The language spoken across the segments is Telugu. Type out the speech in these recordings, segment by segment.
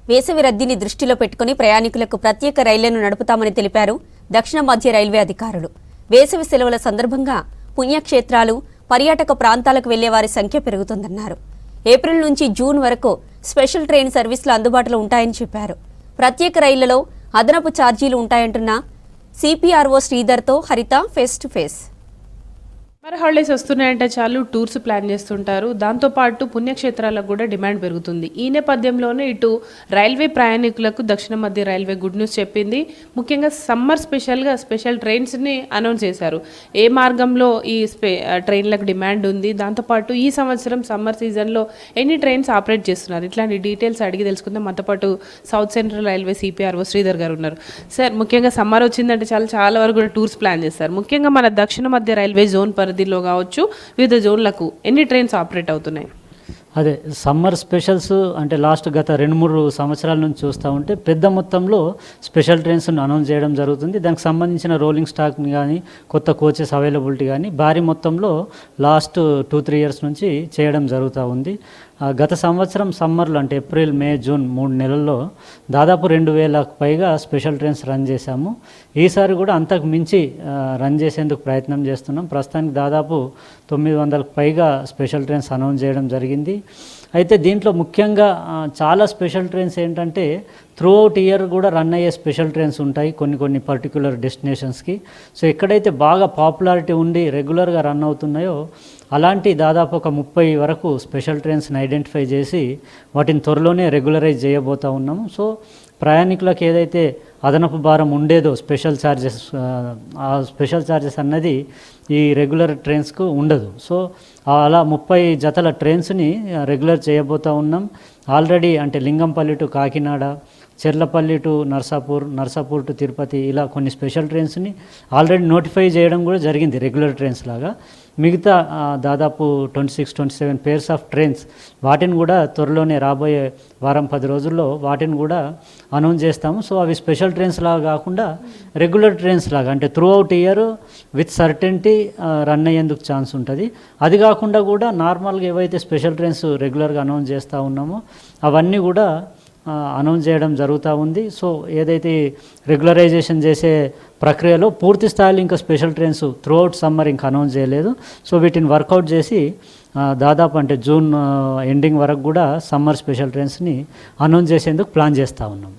వేసవి రద్దీని దృష్టిలో పెట్టుకుని ప్రయాణికులకు ప్రత్యేక రైళ్లను నడుపుతామని తెలిపారు దక్షిణ మధ్య రైల్వే అధికారులు. వేసవి సెలవుల సందర్భంగా పుణ్యక్షేత్రాలు, పర్యాటక ప్రాంతాలకు వెళ్లే వారి సంఖ్య పెరుగుతుందన్నారు. ఏప్రిల్ నుంచి జూన్ వరకు స్పెషల్ ట్రైన్ సర్వీసులు అందుబాటులో ఉంటాయని చెప్పారు. ప్రత్యేక రైళ్లలో అదనపు ఛార్జీలు ఉంటాయంటున్న సిపిఆర్ఓ శ్రీధర్తో హరిత ఫేస్ టు ఫేస్. మరి హాలిడేస్ వస్తున్నాయంటే చాలు టూర్స్ ప్లాన్ చేస్తుంటారు. దాంతోపాటు పుణ్యక్షేత్రాలకు కూడా డిమాండ్ పెరుగుతుంది. ఈ నేపథ్యంలోనే ఇటు రైల్వే ప్రయాణికులకు దక్షిణ మధ్య రైల్వే గుడ్ న్యూస్ చెప్పింది. ముఖ్యంగా సమ్మర్ స్పెషల్ ట్రైన్స్ని అనౌన్స్ చేశారు. ఏ మార్గంలో ఈ ట్రైన్లకు డిమాండ్ ఉంది, దాంతోపాటు ఈ సంవత్సరం సమ్మర్ సీజన్లో ఎన్ని ట్రైన్స్ ఆపరేట్ చేస్తున్నారు, ఇట్లాంటి డీటెయిల్స్ అడిగి తెలుసుకుందాం. మనతో పాటు south central railway CPRO Sridhar గారు ఉన్నారు. సార్, ముఖ్యంగా సమ్మర్ వచ్చిందంటే చాలా వరకు కూడా టూర్స్ ప్లాన్ చేస్తారు. ముఖ్యంగా మన దక్షిణ మధ్య రైల్వే జోన్ పరిధిలో కావచ్చు, వివిధ జోన్లకు ఎన్ని ట్రైన్స్ ఆపరేట్ అవుతున్నాయి? అదే సమ్మర్ స్పెషల్స్ అంటే గత 2-3 సంవత్సరాల నుంచి చూస్తూ ఉంటే పెద్ద మొత్తంలో స్పెషల్ ట్రైన్స్ను అనౌన్స్ చేయడం జరుగుతుంది. దానికి సంబంధించిన రోలింగ్ స్టాక్ని కానీ, కొత్త కోచెస్ అవైలబిలిటీ కానీ భారీ మొత్తంలో లాస్ట్ 2-3 ఇయర్స్ నుంచి చేయడం జరుగుతూ ఉంది. గత సంవత్సరం సమ్మర్లో అంటే ఏప్రిల్, మే, జూన్ 3 నెలల్లో దాదాపు 2000కు పైగా స్పెషల్ ట్రైన్స్ రన్ చేశాము. ఈసారి కూడా అంతకు మించి రన్ చేసేందుకు ప్రయత్నం చేస్తున్నాం. ప్రస్తుతానికి దాదాపు 900కు పైగా స్పెషల్ ట్రైన్స్ అనౌన్స్ చేయడం జరిగింది. అయితే దీంట్లో ముఖ్యంగా చాలా స్పెషల్ ట్రైన్స్ ఏంటంటే త్రూ అవుట్ ఇయర్ కూడా రన్ అయ్యే స్పెషల్ ట్రైన్స్ ఉంటాయి కొన్ని పర్టికులర్ డెస్టినేషన్స్కి. సో ఎక్కడైతే బాగా పాపులారిటీ ఉండి రెగ్యులర్గా రన్ అవుతున్నాయో అలాంటి దాదాపు ఒక 30 వరకు స్పెషల్ ట్రైన్స్ని ఐడెంటిఫై చేసి వాటిని త్వరలోనే రెగ్యులరైజ్ చేయబోతూ ఉన్నాము. సో ప్రయాణికులకు ఏదైతే అదనపు భారం ఉండేదో స్పెషల్ ఛార్జెస్ అన్నది ఈ రెగ్యులర్ ట్రైన్స్కు ఉండదు. సో అలా 30 జతల ట్రైన్స్ని రెగ్యులర్ చేయబోతూ ఉన్నాం. ఆల్రెడీ అంటే Lingampalli to Kakinada, Cherlapalli to Narsapur to Tirupati, ఇలా కొన్ని స్పెషల్ ట్రైన్స్ని ఆల్రెడీ నోటిఫై చేయడం కూడా జరిగింది రెగ్యులర్ ట్రైన్స్ లాగా. మిగతా దాదాపు 26-27 పేర్స్ ఆఫ్ ట్రైన్స్ వాటిని కూడా త్వరలోనే రాబోయే వారం 10 రోజుల్లో వాటిని కూడా అనౌన్స్ చేస్తాము. సో అవి స్పెషల్ ట్రైన్స్ లాగా కాకుండా రెగ్యులర్ ట్రైన్స్ లాగా అంటే through out year with certainty run అయ్యేందుకు ఛాన్స్ ఉంటుంది. అది కాకుండా కూడా నార్మల్గా ఏవైతే స్పెషల్ ట్రైన్స్ రెగ్యులర్గా అనౌన్స్ చేస్తూ ఉన్నామో అవన్నీ కూడా అనౌన్స్ చేయడం జరుగుతూ ఉంది. సో ఏదైతే రెగ్యులరైజేషన్ చేసే ప్రక్రియలో పూర్తి స్థాయిలో ఇంకా special trains through out summer ఇంకా అనౌన్స్ చేయలేదు. సో వీటిని వర్కౌట్ చేసి దాదాపు అంటే జూన్ ఎండింగ్ వరకు కూడా సమ్మర్ స్పెషల్ ట్రైన్స్ని అనౌన్స్ చేసేందుకు ప్లాన్ చేస్తూ ఉన్నాం.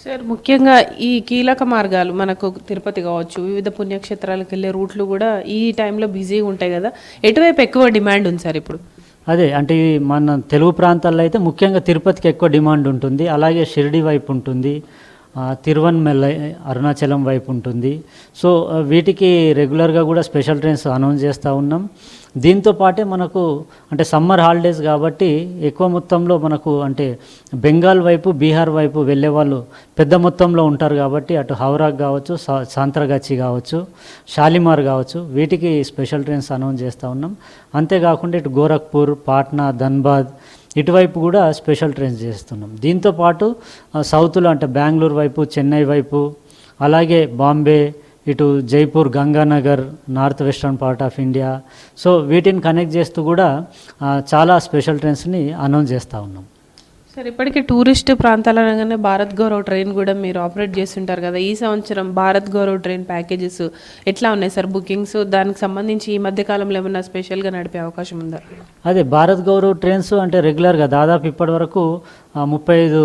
సార్, ముఖ్యంగా ఈ కీలక మార్గాలు మనకు తిరుపతి కావచ్చు, వివిధ పుణ్యక్షేత్రాలకు వెళ్ళే రూట్లు కూడా ఈ టైంలో బిజీగా ఉంటాయి కదా, ఎటువైపు ఎక్కువ డిమాండ్ ఉంది సార్ ఇప్పుడు? అదే అంటే మన తెలుగు ప్రాంతాల్లో అయితే ముఖ్యంగా తిరుపతికి ఎక్కువ డిమాండ్ ఉంటుంది. అలాగే షిరిడి వైపు ఉంటుంది, తిరువన్మెల్లై, అరుణాచలం వైపు ఉంటుంది. సో వీటికి రెగ్యులర్గా కూడా స్పెషల్ ట్రైన్స్ అనౌన్స్ చేస్తూ ఉన్నాం. దీంతో పాటే మనకు అంటే సమ్మర్ హాలిడేస్ కాబట్టి ఎక్కువ మొత్తంలో మనకు అంటే బెంగాల్ వైపు, బీహార్ వైపు వెళ్ళే వాళ్ళు పెద్ద మొత్తంలో ఉంటారు కాబట్టి అటు హౌరాకు కావచ్చు, సాంత్రగాచి కావచ్చు, షాలిమార్ కావచ్చు, వీటికి స్పెషల్ ట్రైన్స్ అనౌన్స్ చేస్తూ ఉన్నాం. అంతేకాకుండా ఇటు గోరఖ్పూర్, పాట్నా, ధన్బాద్ ఇటువైపు కూడా స్పెషల్ ట్రైన్స్ చేస్తున్నాం. దీంతోపాటు సౌత్లో అంటే బెంగళూరు వైపు, చెన్నై వైపు, అలాగే బాంబే, ఇటు Jaipur, Ganganagar, north western part of India, so వీటిని కనెక్ట్ చేస్తూ కూడా చాలా స్పెషల్ ట్రైన్స్ని అనౌన్స్ చేస్తూ ఉన్నాం. సార్, ఇప్పటికీ టూరిస్ట్ ప్రాంతాల అనగానే భారత్ గౌరవ్ ట్రైన్ కూడా మీరు ఆపరేట్ చేస్తుంటారు కదా. ఈ సంవత్సరం భారత్ గౌరవ్ ట్రైన్ ప్యాకేజెస్ ఎట్లా ఉన్నాయి సార్, బుకింగ్స్? దానికి సంబంధించి ఈ మధ్యకాలంలో ఏమన్నా స్పెషల్గా నడిపే అవకాశం ఉందా? అదే భారత్ గౌరవ్ ట్రైన్స్ అంటే రెగ్యులర్గా దాదాపు ఇప్పటి వరకు 35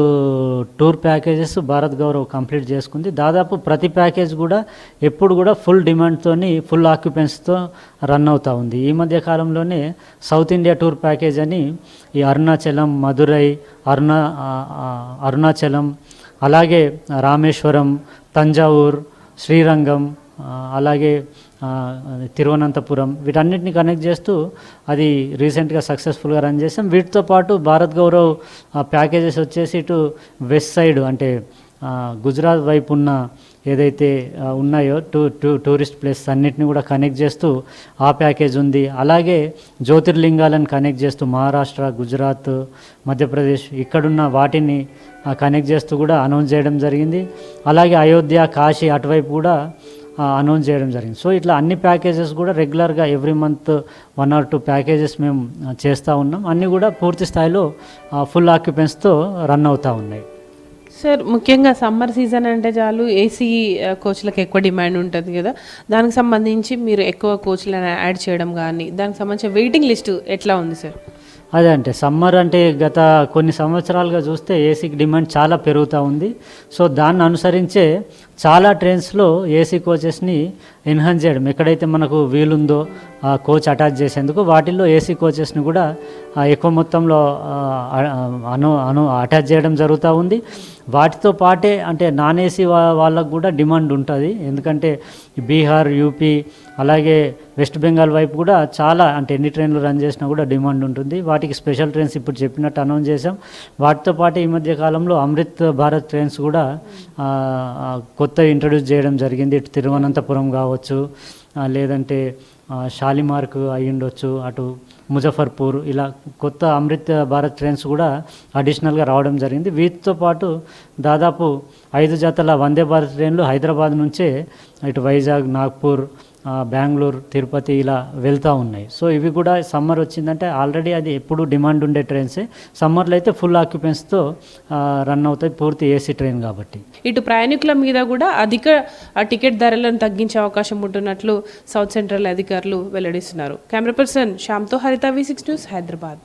tour packages Bharat Gaurav complete చేసుకుంది. దాదాపు ప్రతి ప్యాకేజ్ కూడా ఎప్పుడు కూడా ఫుల్ డిమాండ్తోని, ఫుల్ ఆక్యుపెన్స్తో రన్ అవుతూ ఉంది. ఈ మధ్య కాలంలోనే సౌత్ ఇండియా టూర్ ప్యాకేజ్ అని ఈ అరుణాచలం, మదురై, అరుణాచలం, అలాగే రామేశ్వరం, తంజావూర్, శ్రీరంగం, అలాగే తిరువనంతపురం, వీటన్నిటిని కనెక్ట్ చేస్తూ అది రీసెంట్గా సక్సెస్ఫుల్గా రన్ చేసాం. వీటితో పాటు భారత్ గౌరవ్ ప్యాకేజెస్ వచ్చేసి ఇటు వెస్ట్ సైడ్ అంటే గుజరాత్ వైపు ఉన్న ఏదైతే ఉన్నాయో టూరిస్ట్ ప్లేసెస్ అన్నిటిని కూడా కనెక్ట్ చేస్తూ ఆ ప్యాకేజ్ ఉంది. అలాగే జ్యోతిర్లింగాలను కనెక్ట్ చేస్తూ మహారాష్ట్ర, గుజరాత్, మధ్యప్రదేశ్ ఇక్కడున్న వాటిని కనెక్ట్ చేస్తూ కూడా అనౌన్స్ చేయడం జరిగింది. అలాగే అయోధ్య, కాశీ అటువైపు కూడా అనౌన్స్ చేయడం జరిగింది. సో ఇట్లా అన్ని ప్యాకేజెస్ కూడా రెగ్యులర్గా ఎవ్రీ మంత్ 1 or 2 ప్యాకేజెస్ మేము చేస్తూ ఉన్నాం. అన్నీ కూడా పూర్తి స్థాయిలో ఫుల్ ఆక్యుపెన్స్తో రన్ అవుతూ ఉన్నాయి. సార్ ముఖ్యంగా సమ్మర్ సీజన్ అంటే చాలు ఏసీ కోచ్లకు ఎక్కువ డిమాండ్ ఉంటుంది కదా, దానికి సంబంధించి మీరు ఎక్కువ కోచ్లను యాడ్ చేయడం కానీ దానికి సంబంధించిన వెయిటింగ్ లిస్ట్ ఎట్లా ఉంది సార్? అదే అంటే సమ్మర్ అంటే గత కొన్ని సంవత్సరాలుగా చూస్తే ఏసీకి డిమాండ్ చాలా పెరుగుతూ ఉంది. సో దాన్ని అనుసరించే చాలా ట్రైన్స్లో ఏసీ కోచెస్ని ఎన్హాన్స్ చేయడం, ఎక్కడైతే మనకు వీలుందో ఆ కోచ్ అటాచ్ చేసేందుకు వాటిల్లో ఏసీ కోచెస్ని కూడా ఎక్కువ మొత్తంలో అటాచ్ చేయడం జరుగుతూ ఉంది. వాటితో పాటే అంటే నాన్ ఏసీ వాళ్ళకు కూడా డిమాండ్ ఉంటుంది. ఎందుకంటే బీహార్, యూపీ అలాగే వెస్ట్ బెంగాల్ వైపు కూడా చాలా అంటే ఎన్ని ట్రైన్లు రన్ చేసినా కూడా డిమాండ్ ఉంటుంది. వాటికి స్పెషల్ ట్రైన్స్ ఇప్పుడు చెప్పినట్టు అనౌన్స్ చేసాం. వాటితో పాటు ఈ మధ్య కాలంలో అమృత్ భారత్ ట్రైన్స్ కూడా కొత్తగా ఇంట్రడ్యూస్ చేయడం జరిగింది. ఇటు తిరువనంతపురం కావచ్చు, లేదంటే షాలిమార్కు అయి ఉండొచ్చు, అటు ముజఫర్పూర్, ఇలా కొత్త అమృత్ భారత్ ట్రైన్స్ కూడా అడిషనల్గా రావడం జరిగింది. వీటితో పాటు దాదాపు 5 జతల వందే భారత్ ట్రైన్లు హైదరాబాద్ నుంచే ఇటు వైజాగ్, నాగ్పూర్, బెంగళూరు, తిరుపతి ఇలా వెళ్తూ ఉన్నాయి. సో ఇవి కూడా సమ్మర్ వచ్చిందంటే ఆల్రెడీ అది ఎప్పుడు డిమాండ్ ఉండే ట్రైన్సే. సమ్మర్లో అయితే ఫుల్ ఆక్యుపెన్స్తో రన్ అవుతాయి, పూర్తి ఏసీ ట్రైన్ కాబట్టి. ఇటు ప్రయాణికుల మీద కూడా అధిక టికెట్ ధరలను తగ్గించే అవకాశం ఉంటున్నట్లు సౌత్ సెంట్రల్ అధికారులు వెల్లడిస్తున్నారు. కెమెరా పర్సన్ శ్యామ్తో హరిత, V6 న్యూస్, హైదరాబాద్.